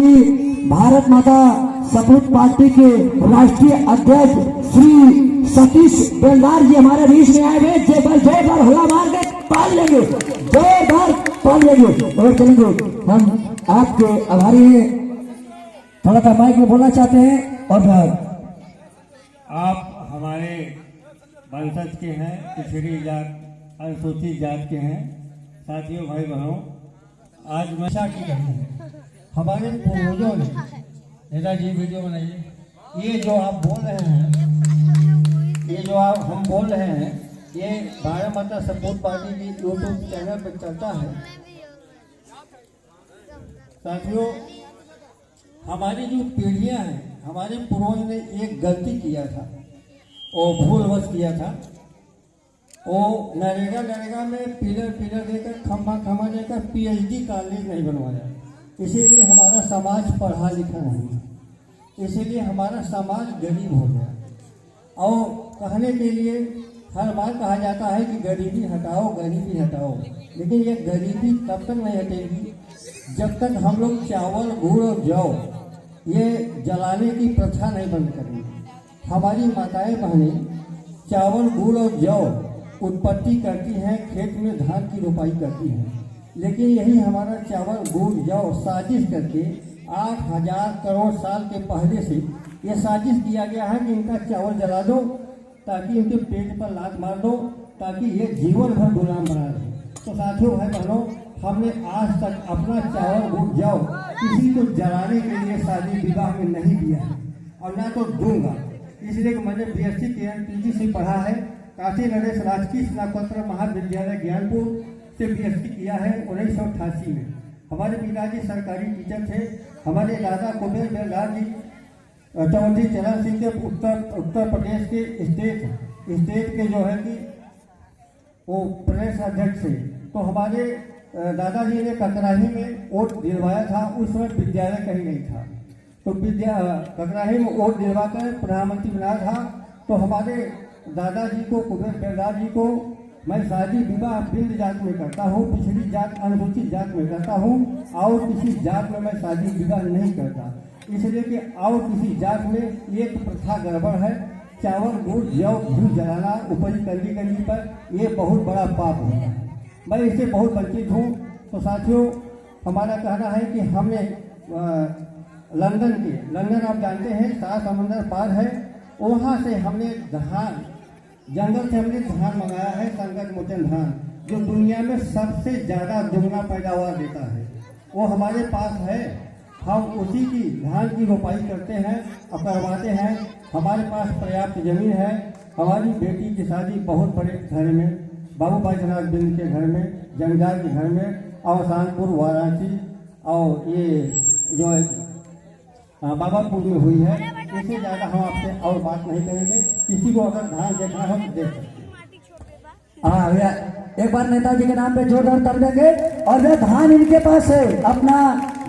माननीय भारत माता सपूत पार्टी के राष्ट्रीय अध्यक्ष श्री सतीश बेलदार जी हमारे बीच में आए हुए। जोरदार हल्ला मार के पाल लेंगे, जोरदार पाल लेंगे और चलेंगे। हम आपके आभारी हैं। थोड़ा सा माइक में बोलना चाहते हैं। और आप हमारे वंशज के हैं, पिछड़ी जात अनुसूचित जात के हैं। साथियों, भाई बहनों, आज नशा की घड़ी है। हमारे पूर्वजों ने, नेताजी वीडियो बनाइए, ये जो आप बोल रहे हैं, ये जो आप हम बोल रहे हैं, ये भारत माता सपूत पार्टी की यूट्यूब चैनल पर चलता है। साथियों, हमारी जो पीढ़ियां हैं, हमारे पूर्वज ने एक गलती किया था, वो भूलवश किया था। वो नरेगा में पिलर देकर खम्भा देकर पीएचडी कॉलेज नहीं बनवाया। इसीलिए हमारा समाज पढ़ा लिखा नहीं, इसीलिए हमारा समाज गरीब हो गया। और कहने के लिए हर बार कहा जाता है कि गरीबी हटाओ, गरीबी हटाओ, लेकिन ये गरीबी तब तक नहीं हटेगी जब तक हम लोग चावल, गुड़ और जौ ये जलाने की प्रथा नहीं बंद करेंगे। हमारी माताएं बहनें चावल, गुड़ और जौ उत्पत्ति करती हैं, खेत में धान की रोपाई करती हैं, लेकिन यही हमारा चावल, गुड़, जौ साजिश करके 8,000 करोड़ साल के पहले से ये साजिश किया गया है कि इनका चावल जला दो ताकि इनके पेट पर लात मार दो, ताकि ये जीवन भर गुलाम बना रहे। तो साथियों, भाई बहनों, हमने आज तक अपना चावल, गुड़, जौ किसी को जलाने के लिए शादी विवाह में नहीं दिया है और ना तो दूंगा। इसलिए मैंने BSc PG से पढ़ा है। काशी नरेश राजकीय स्नातकोत्तर महाविद्यालय ज्ञानपुर से BSc किया है 1988 में। हमारे पिताजी सरकारी टीचर थे। हमारे दादा कुबेर बेलदार जी चौधरी चरण सिंह के उत्तर प्रदेश के स्टेट के जो है कि वो प्रदेश अध्यक्ष थे। तो हमारे दादाजी ने ककराही में वोट दिलवाया था। उस समय विद्यालय कहीं नहीं था, तो ककराही में वोट दिलवा कर प्रधानमंत्री बनाया था। तो हमारे दादाजी को, कुबेर बेलदार जी को, मैं शादी विवाह बिंद जात में करता हूँ, पिछड़ी जात अनुसूचित जात में करता हूँ, और किसी जात में मैं शादी विवाह नहीं करता। इसलिए कि और किसी जात में एक प्रथा गड़बड़ है। चावल, गुड़, जौ, घी जलाना ऊपरी कली पर, ये बहुत बड़ा पाप होता है। मैं इससे बहुत वंचित हूँ। तो साथियों, हमारा कहना है कि हमने लंदन आप जानते हैं 7 समुंदर पार है, वहाँ से हमने धान, जंगल से हमने धान मंगाया है, संकट मोचन धान, जो दुनिया में सबसे ज़्यादा दुगना पैदावार देता है, वो हमारे पास है। हम उसी की धान की रोपाई करते हैं और करवाते हैं। हमारे पास पर्याप्त जमीन है। हमारी बेटी की शादी बहुत बड़े घर में, बाबू बैजनाथ बिंद के घर में, जंजाल के घर में, और कानपुर, वाराणसी और ये जो बाबापुर में हुई है। इससे ज़्यादा हम आपसे और बात नहीं करेंगे। किसी को अगर धान देखना हो तो देख सकते हैं। हाँ भैया, एक बार नेताजी के नाम पे जोरदार कर देंगे। और वह धान इनके पास है, अपना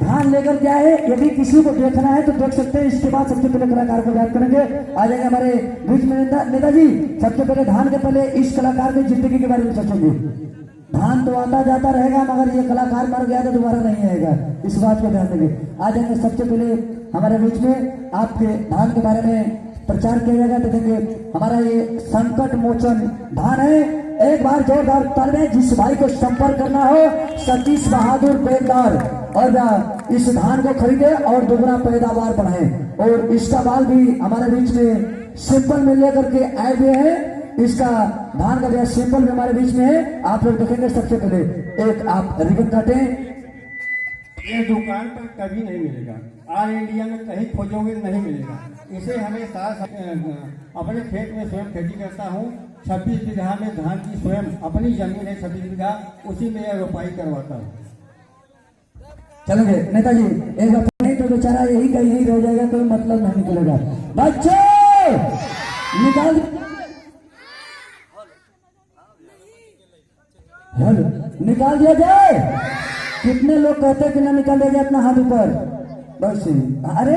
धान लेकर के आए। यदि किसी को देखना है तो देख सकते हैं। इसके बाद सबसे पहले कलाकार को याद करेंगे। आ जाएंगे हमारे बीच में नेताजी। सबसे पहले धान के पहले इस कलाकार की जिंदगी के बारे में सोचेंगे। धान तो आता जाता रहेगा, मगर ये कलाकार मर गया तो दोबारा नहीं आएगा, इस बात को ध्यान देंगे। आ जाएंगे सबसे पहले हमारे बीच में, आपके धान के बारे में प्रचार किया जाएगा। देखेंगे हमारा ये संकट मोचन धान है। एक बार जोरदार तालियां। जिस भाई को संपर्क करना हो, सतीश बहादुर बेलदार, और इस धान को खरीदे और दोगुना पैदावार बढ़ाए। और इसका बाल भी हमारे बीच में सिंपल में लेकर के आए हुए हैं। इसका धान का जो सिंपल में हमारे बीच में है, आप लोग देखेंगे। सबसे पहले एक आप रिबन काटें। ये दुकान पर कभी नहीं मिलेगा, ऑल इंडिया में कहीं खोजोगे नहीं मिलेगा। इसे हमें अपने खेत में स्वयं खेती करता हूँ। 26 बीघा में धान की स्वयं अपनी जमीन है, 26 बीघा, उसी में यह रोपाई करवाता हूँ। चलेंगे नेताजी, एक बार नहीं तो बेचारा यही का यही रह जाएगा, कोई मतलब नहीं निकलेगा। बच्चों निकाल, हेलो निकाल दिया जाए। कितने लोग कहते हैं कि ना निकाल दिया जाए, अपना हाथ ऊपर बस। अरे